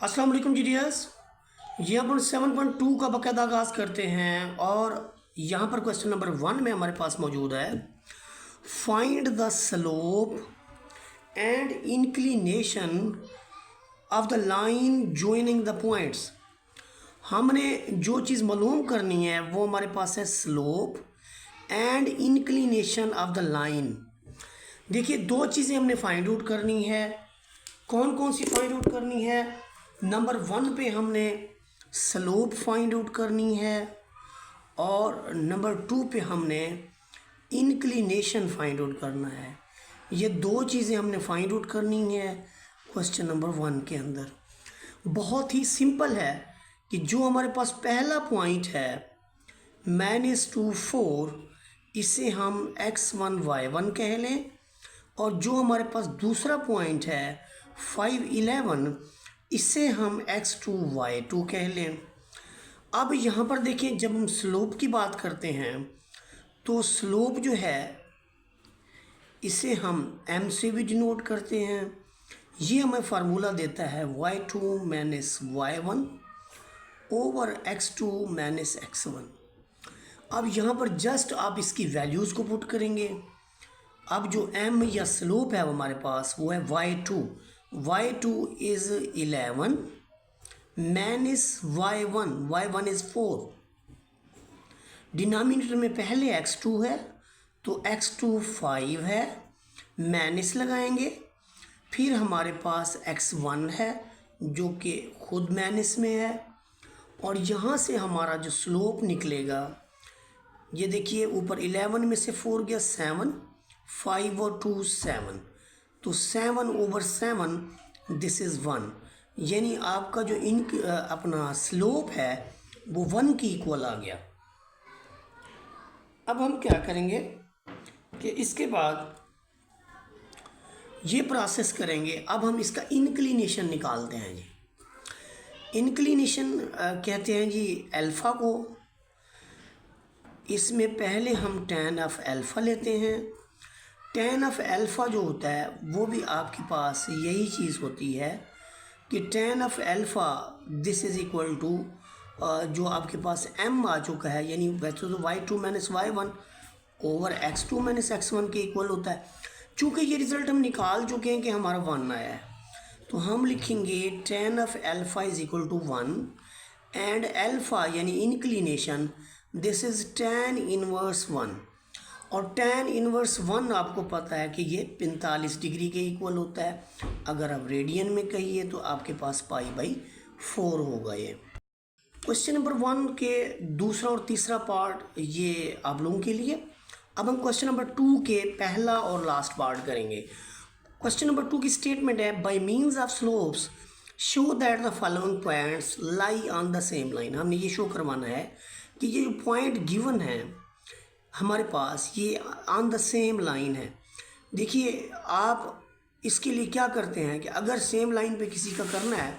अस्सलाम वालेकुम जी डियर्स। ये अपन 7.2 का बाकायदा आगाज़ करते हैं और यहाँ पर क्वेश्चन नंबर 1 में हमारे पास मौजूद है, find the slope and inclination of the line joining the points. हमने जो चीज़ मालूम करनी है वो हमारे पास है slope and inclination of the line. देखिए दो चीज़ें हमने फाइंड आउट करनी है। कौन कौन सी फाइंड आउट करनी है? नंबर 1 पे हमने स्लोप फाइंड आउट करनी है और नंबर 2 पे हमने इंक्लिनेशन फाइंड आउट करना है। ये दो चीज़ें हमने फाइंड आउट करनी है क्वेश्चन नंबर 1 के अंदर। बहुत ही सिंपल है कि जो हमारे पास पहला पॉइंट है -2 4, इसे हम x1 y1 कह लें, और जो हमारे पास दूसरा पॉइंट है 5 11, इसे हम x2 y2 कह लें। अब यहाँ पर देखें, जब हम स्लोप की बात करते हैं तो स्लोप जो है इसे हम m से भी डिनोट करते हैं। ये हमें फार्मूला देता है y2 minus y1 over x2 minus x1। अब यहाँ पर जस्ट आप इसकी वैल्यूज़ को पुट करेंगे। अब जो m या स्लोप है वो हमारे पास वो है y2 is 11 minus y1 is 4। Denominator में पहले x2 है तो x2 5 है, माइनस लगाएंगे, फिर हमारे पास x1 है जो कि खुद माइनस में है, और यहाँ से हमारा जो स्लोप निकलेगा, ये देखिए ऊपर 11 में से 4 गया 7, 5 और 2 7, तो 7 ओवर 7 दिस इज़ 1। यानी आपका जो अपना स्लोप है वो 1 की इक्वल आ गया। अब हम क्या करेंगे कि इसके बाद ये प्रोसेस करेंगे। अब हम इसका इंक्लिनेशन निकालते हैं जी। इंक्लिनेशन कहते हैं जी अल्फ़ा को। इसमें पहले हम tan ऑफ अल्फ़ा लेते हैं। tan ऑफ अल्फ़ा जो होता है वो भी आपके पास यही चीज़ होती है कि tan of alpha this is equal to जो आपके पास m आ चुका है, यानी वैसे तो y2 minus y1 over x2 minus x1 के इक्वल होता है। चूँकि ये रिज़ल्ट हम निकाल चुके हैं कि हमारा 1 आया है, तो हम लिखेंगे tan of alpha is equal to 1 and alpha यानी inclination this is tan inverse 1। और tan इनवर्स 1 आपको पता है कि ये 45 डिग्री के इक्वल होता है। अगर आप रेडियन में कहिए तो आपके पास π/4 होगा। ये क्वेश्चन नंबर 1 के दूसरा और तीसरा पार्ट ये आप लोगों के लिए। अब हम क्वेश्चन नंबर 2 के पहला और लास्ट पार्ट करेंगे। क्वेश्चन नंबर 2 की स्टेटमेंट है, bye means of slopes show that the following points lie on the same line. हमने ये शो करवाना है कि ये जो पॉइंट गिवन है हमारे पास ये ऑन द सेम लाइन है। देखिए आप इसके लिए क्या करते हैं कि अगर सेम लाइन पे किसी का करना है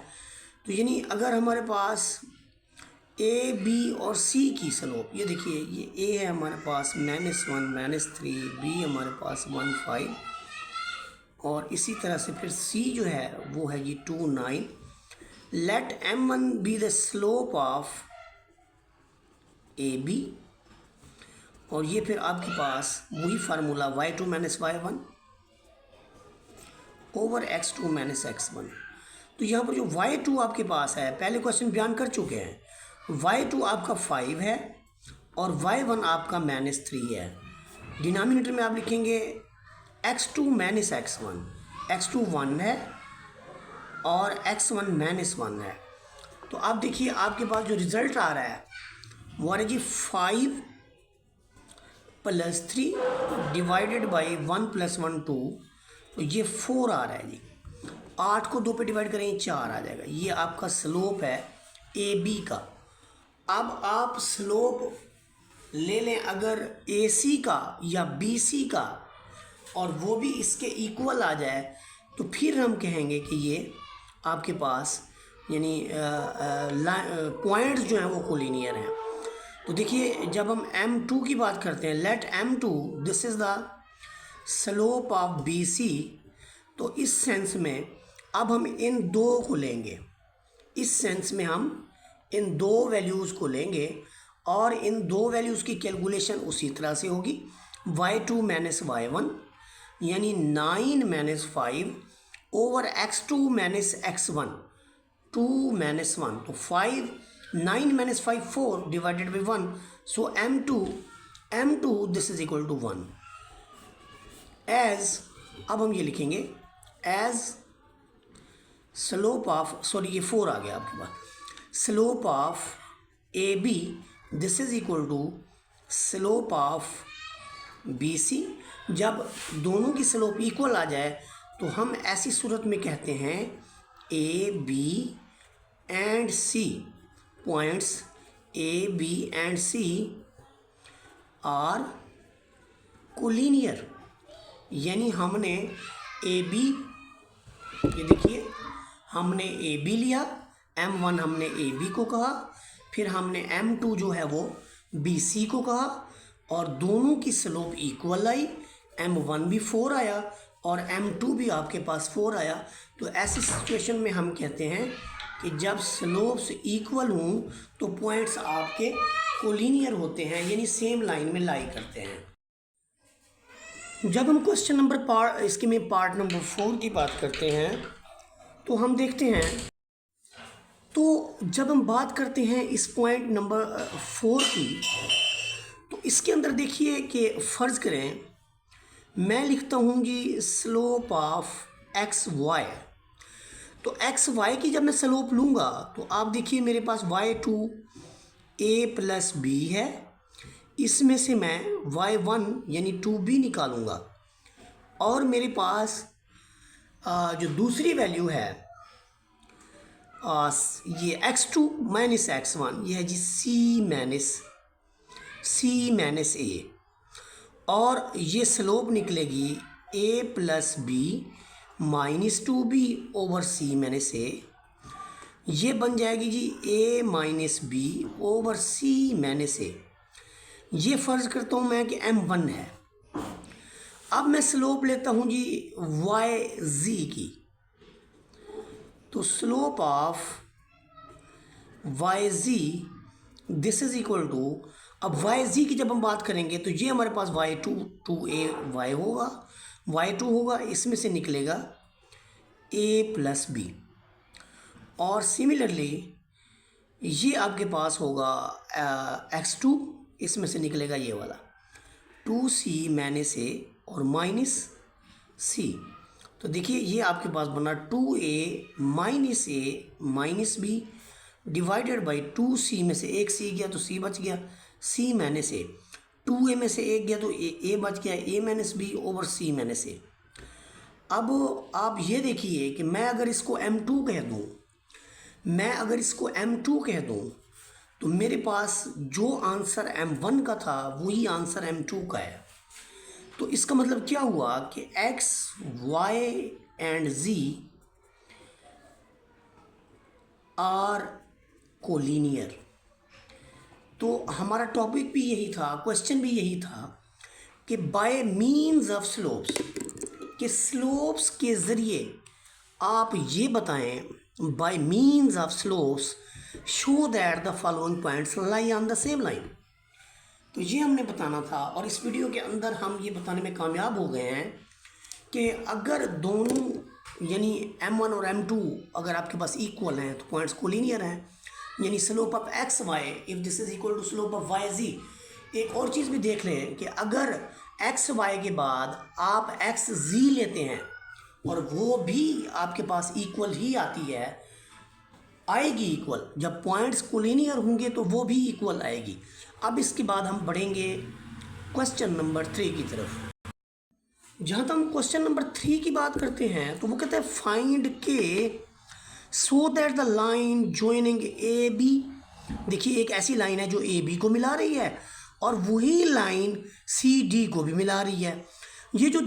तो यानी अगर हमारे पास ए बी और सी की स्लोप, ये देखिए ये ए है हमारे पास -1 -3, बी हमारे पास 1 5, और इसी तरह से फिर सी जो है वो है ये 2 9। Let m1 be the slope of A B, और ये फिर आपके पास वही formula y2 minus y1 over x2 minus x1। तो यहाँ पर जो y2 आपके पास है, पहले क्वेश्चन बयान कर चुके हैं, y2 आपका 5 है और y1 आपका -3 है। डिनोमिनेटर में आप लिखेंगे x2 माइनस x1, x2 1 है और x1 -1 है। तो आप देखिए आपके पास जो रिज़ल्ट आ रहा है वो आ रहा है जी 5 + 3 डिवाइडेड बाई 1 + 1 2, तो ये 4 आ रहा है जी। 8 को 2 पे डिवाइड करेंगे 4 आ जाएगा। ये आपका स्लोप है ए बी का। अब आप स्लोप ले लें अगर ए सी का या बी सी का, और वो भी इसके इक्वल आ जाए, तो फिर हम कहेंगे कि ये आपके पास यानी पॉइंट्स जो हैं वो कोलिनियर हैं। तो देखिए जब हम m2 की बात करते हैं, let m2 this is the slope of B C, तो इस सेंस में अब हम इन दो को लेंगे, इस सेंस में हम इन दो वैल्यूज़ को लेंगे और इन दो वैल्यूज़ की कैलकुलेशन उसी तरह से होगी। y2 माइनस y1 यानी 9 माइनस 5 over x2 minus x1, 2 minus 1, तो 5, 9 माइनस 5 4 divided by 1, so m2 this is equal to 1 as, अब हम ये लिखेंगे एज स्लोप ऑफ, सॉरी ये 4 आ गया आपके पास, slope of A B this is equal to slope of B C. जब दोनों की स्लोप इक्वल आ जाए तो हम ऐसी सूरत में कहते हैं A B and C, points A B and C are collinear. यानी हमने ए बी, ये देखिए हमने ए बी लिया, M1 हमने ए बी को कहा, फिर हमने M2 जो है वो बी सी को कहा और दोनों की स्लोप इक्वल आई, M1 भी 4 आया और M2 भी आपके पास 4 आया। तो ऐसी सिचुएशन में हम कहते हैं कि जब स्लोप्स इक्वल हों तो पॉइंट्स आपके कोलिनियर होते हैं, यानी सेम लाइन में लाई करते हैं। जब हम क्वेश्चन नंबर इसके में पार्ट नंबर 4 की बात करते हैं तो हम देखते हैं, तो जब हम बात करते हैं इस पॉइंट नंबर 4 की, तो इसके अंदर देखिए कि फ़र्ज़ करें मैं लिखता हूँ जी स्लोप ऑफ एक्स वाई। तो एक्स वाई की जब मैं स्लोप लूँगा तो आप देखिए मेरे पास y2 a प्लस बी है, इसमें से मैं y1 यानी 2b निकालूँगा और मेरे पास जो दूसरी वैल्यू है ये x2 माइनस x1, ये है जी c माइनस a, और ये स्लोप निकलेगी a plus B minus 2b over c minus a, ये बन जाएगी जी a minus B over c minus a। ये फ़र्ज़ करता हूँ मैं कि M1 है। अब मैं स्लोप लेता हूँ जी yz की, तो slope of yz this is equal to, अब yz की जब हम बात करेंगे तो ये हमारे पास y2 2ay होगा, इसमें से निकलेगा a प्लस बी, और सिमिलरली ये आपके पास होगा x2, इसमें से निकलेगा ये वाला 2c माइनस a और माइनस c। तो देखिए ये आपके पास बना 2a minus B divided by 2c में से एक c गया तो c बच गया, c माइनस a, 2a में से एक गया तो a बच गया, a minus B over c minus a। अब आप ये देखिए कि मैं अगर इसको M2 कह दूँ तो मेरे पास जो आंसर M1 का था वही आंसर M2 का है। तो इसका मतलब क्या हुआ कि x, y and z are collinear. तो हमारा टॉपिक भी यही था, क्वेश्चन भी यही था कि बाय मीन्स ऑफ स्लोप्स, कि स्लोप्स के ज़रिए आप ये बताएं, bye means of slopes show that the following points lie on the same line. तो ये हमने बताना था और इस वीडियो के अंदर हम ये बताने में कामयाब हो गए हैं कि अगर दोनों यानी M1 और M2 अगर आपके पास इक्वल हैं तो पॉइंट्स कोलिनियर हैं, यानी slope of X Y if this is equal to slope of Y Z. एक और चीज़ भी देख लें कि अगर एक्स वाई के बाद आप एक्स जी लेते हैं और वो भी आपके पास इक्वल ही आएगी इक्वल, जब पॉइंट्स कोलिनियर होंगे तो वो भी इक्वल आएगी। अब इसके बाद हम बढ़ेंगे क्वेश्चन नंबर 3 की तरफ। जहाँ तक हम क्वेश्चन नंबर 3 की बात करते हैं तो वो कहते हैं find k so that the line joining A B. देखिए एक ऐसी लाइन है जो ए बी को मिला रही है और वही लाइन सी डी को भी मिला रही है। ये जो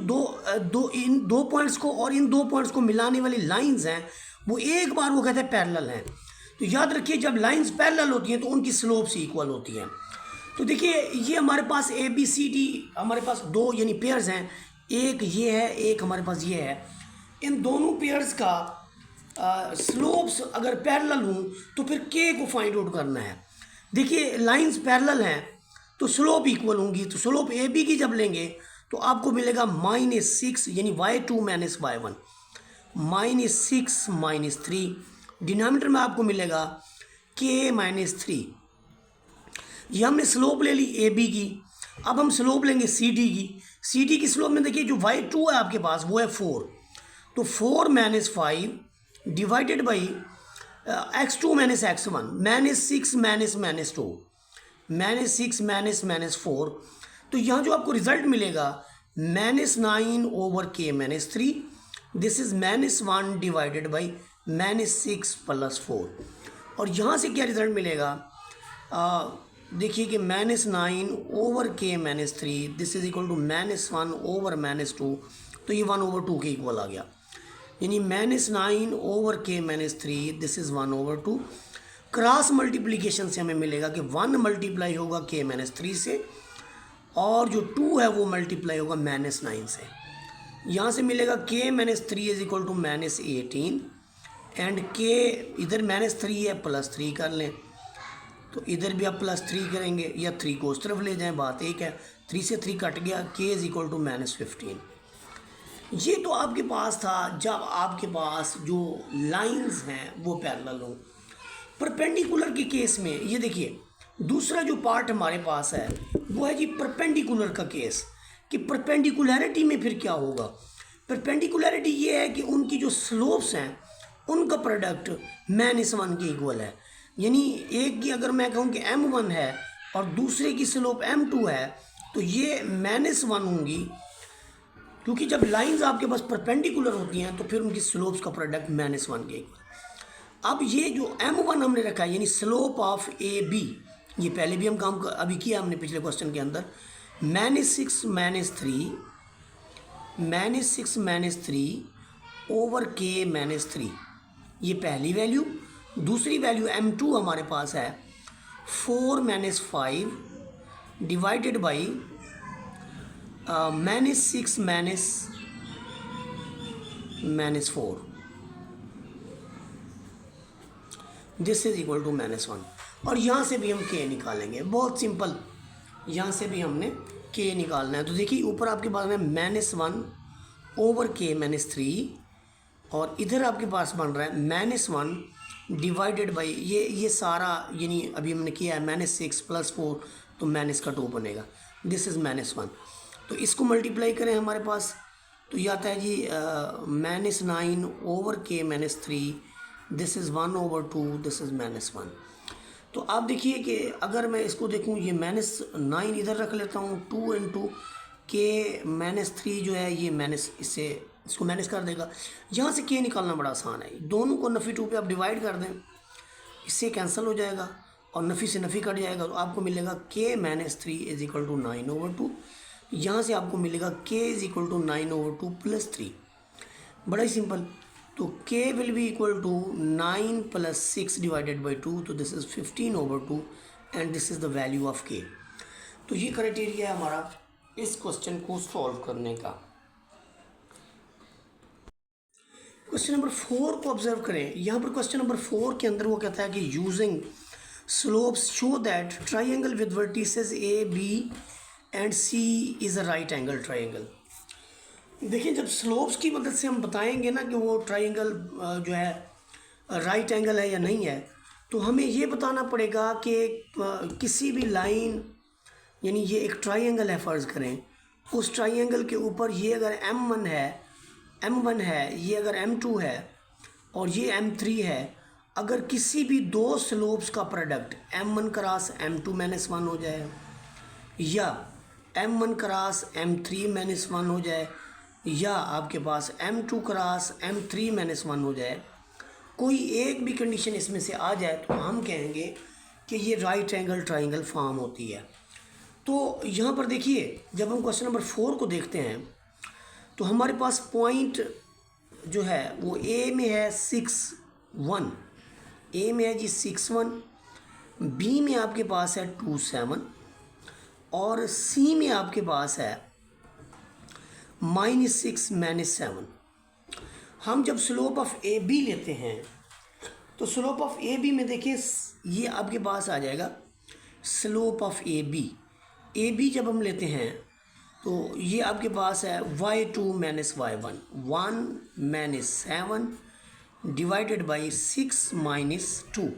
इन दो पॉइंट्स को और इन दो पॉइंट्स को मिलाने वाली लाइंस हैं वो एक बार वो कहते हैं पैरेलल हैं। तो याद रखिए जब लाइंस पैरेलल होती हैं तो उनकी स्लोप्स इक्वल होती हैं। तो देखिए ये हमारे पास ए बी सी डी हमारे पास दो यानी पेयर्स हैं, एक ये है एक हमारे पास ये है। इन दोनों पेयर्स का स्लोप्स अगर पैरेलल हों तो फिर के को फाइंड आउट करना है। देखिए लाइंस पैरेलल हैं तो स्लोप इक्वल होंगी, तो स्लोप ए बी की जब लेंगे तो आपको मिलेगा -6 यानी y2 - y1, -6 -3, डिनोमिनेटर में आपको मिलेगा k -3। ये हमने स्लोप ले ली ए बी की, अब हम स्लोप लेंगे सी डी की। सी डी की स्लोप में देखिए जो y2 है आपके पास वो है 4, तो 4 - 5 डिवाइडेड बाई x2 - x1, -6 -2, -6 -4, तो यहाँ जो आपको रिजल्ट मिलेगा -9/k-3, this is -1 divided by -6 + 4। और यहाँ से क्या रिजल्ट मिलेगा, देखिए कि -9/k-3, this is equal to -1/-2, तो ये 1/2 के इक्वल आ गया, यानी -9/k-3, this is 1/2। Cross multiplication से हमें मिलेगा कि 1 मल्टीप्लाई होगा k-3 से, और जो 2 है वो मल्टीप्लाई होगा -9 से। यहाँ से मिलेगा k-3 is equal to -18, and k इधर -3 है, +3 कर लें, तो इधर भी आप +3 करेंगे या 3 को उस तरफ ले जाएं, बात एक है। 3 से 3 कट गया, k इज इक्वल टू -15। ये तो आपके पास था जब आपके पास जो लाइंस हैं वो पैरेलल हों। परपेंडिकुलर के केस में ये देखिए दूसरा जो पार्ट हमारे पास है वो है जी परपेंडिकुलर का केस, कि परपेंडिकुलरिटी में फिर क्या होगा। परपेंडिकुलरिटी ये है कि उनकी जो स्लोप्स हैं उनका प्रोडक्ट -1 के इक्वल है, यानी एक की अगर मैं कहूँ कि m1 है और दूसरे की स्लोप m2 है तो ये -1 होंगी, क्योंकि जब लाइंस आपके पास परपेंडिकुलर होती हैं तो फिर उनकी स्लोप्स का प्रोडक्ट -1 के इक्वल। अब ये जो m1 हमने रखा है यानी स्लोप ऑफ ए बी, ये पहले भी हम काम अभी किया हमने पिछले क्वेश्चन के अंदर, -6 -3/k-3, ये पहली वैल्यू। दूसरी वैल्यू m2 हमारे पास है 4 - 5 divided by -6 -4, this is equal to -1। और यहाँ से भी हम k निकालेंगे, बहुत सिंपल, यहाँ से भी हमने k निकालना है। तो देखिए ऊपर आपके पास में -1/k-3, और इधर आपके पास बन रहा है -1 डिवाइडेड बाई ये सारा, यानी अभी हमने किया है -6 + 4, तो -2 बनेगा, दिस इज़ -1। तो इसको मल्टीप्लाई करें हमारे पास तो ये आता है जी -9/k-3, this is 1/2, this is -1। तो आप देखिए कि अगर मैं इसको देखूं, ये -9 इधर रख लेता हूँ, 2 × k-3 जो है ये इसको माइनस कर देगा। यहाँ से k निकालना बड़ा आसान है, दोनों को नफ़ी 2 पे आप डिवाइड कर दें, इससे कैंसिल हो जाएगा और नफ़ी से नफ़ी कट जाएगा, तो आपको मिलेगा k-3 इज इक्वल टू 9/2। यहाँ से आपको मिलेगा k इज इक्वल टू 9/2 + 3, बड़ा ही सिंपल। तो k will be equal to 9 + 6 divided by 2, तो this is 15/2 and this is the value of k। तो ये क्राइटेरिया है हमारा इस क्वेश्चन को सॉल्व करने का। क्वेश्चन नंबर 4 को ऑब्जर्व करें। यहाँ पर क्वेश्चन नंबर 4 के अंदर वो कहता है कि using slopes show that triangle with vertices A B and C is a right angle triangle. देखिए जब स्लोप्स की मदद से हम बताएंगे ना कि वो ट्राइंगल जो है राइट एंगल है या नहीं है, तो हमें ये बताना पड़ेगा कि किसी भी लाइन, यानी ये एक ट्राइंगल है फ़र्ज़ करें, उस ट्राइंगल के ऊपर ये अगर m1 है, ये अगर m2 है और ये m3 है, अगर किसी भी दो स्लोप्स का प्रोडक्ट m1 क्रॉस m2 -1 हो जाए या m1 क्रॉस m3 -1 हो जाए या आपके पास m2 क्रॉस m3 -1 हो जाए, कोई एक भी कंडीशन इसमें से आ जाए तो हम कहेंगे कि ये राइट एंगल ट्राइंगल फॉर्म होती है। तो यहाँ पर देखिए जब हम क्वेश्चन नंबर 4 को देखते हैं तो हमारे पास पॉइंट जो है वो ए में है 6 1, ए में है जी 6 1, बी में आपके पास है 2 7 और सी में आपके पास है -6 -7। हम जब स्लोप ऑफ ए बी लेते हैं तो स्लोप ऑफ ए बी में देखिए ये आपके पास आ जाएगा स्लोप ऑफ ए बी जब हम लेते हैं तो ये आपके पास है y2 minus y1 1 minus 7 divided by 6 minus 2,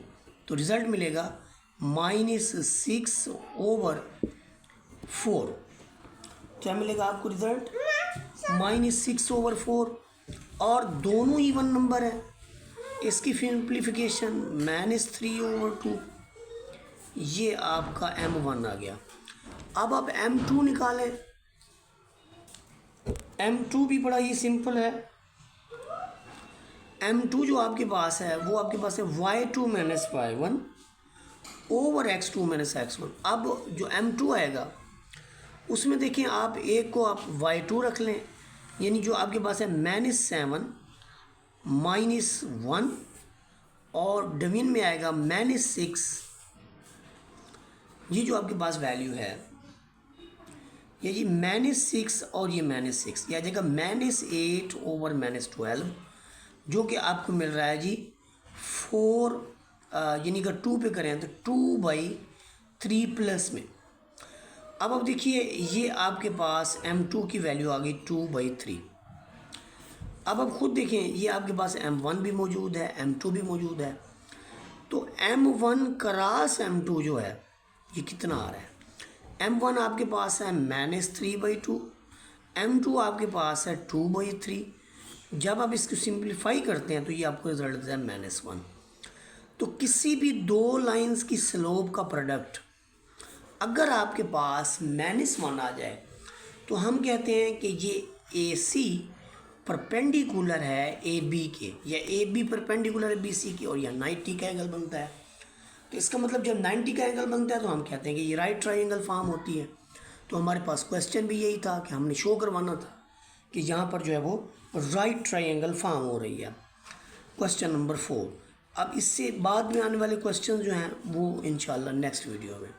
तो रिज़ल्ट मिलेगा -6/4। क्या मिलेगा आपको रिज़ल्ट? -6/4। और दोनों इवन नंबर है, इसकी सिंप्लीफिकेशन -3/2। ये आपका m1 आ गया। अब आप m2 निकालें। m2 भी बड़ा ही सिंपल है। m2 जो आपके पास है वो आपके पास है y2 minus y1 over x2 minus x1। अब जो m2 आएगा उसमें देखिए आप एक को आप y2 रख लें, यानी जो आपके पास है -7 -1 और डमीन में आएगा -6। ये जो आपके पास वैल्यू है ये जी -6 और ये -6, यह आ जाएगा -8 ओवर -12, जो कि आपको मिल रहा है जी 4, यानी कि 2 पे करें तो 2/3 प्लस में। अब देखिए ये आपके पास m2 की वैल्यू आ गई 2/3। अब आप खुद देखें ये आपके पास m1 भी मौजूद है, m2 भी मौजूद है, तो m1 क्रॉस m2 जो है ये कितना आ रहा है? m1 आपके पास है -3/2, m2 आपके पास है 2/3। जब आप इसको सिंप्लीफाई करते हैं तो ये आपको रिजल्ट देता है -1। तो किसी भी दो लाइंस की स्लोप का प्रोडक्ट अगर आपके पास -1 आ जाए तो हम कहते हैं कि ये AC परपेंडिकुलर है AB के, या AB परपेंडिकुलर है BC की, और यह 90 का एंगल बनता है। तो इसका मतलब जब 90 का एंगल बनता है तो हम कहते हैं कि ये राइट ट्रायंगल फॉर्म होती है। तो हमारे पास क्वेश्चन भी यही था कि हमने शो करवाना था कि यहाँ पर जो है वो राइट ट्रायंगल फॉर्म हो रही है। Question number 4। अब इससे बाद में आने वाले क्वेश्चन जो हैं वो इंशाल्लाह नेक्स्ट वीडियो में।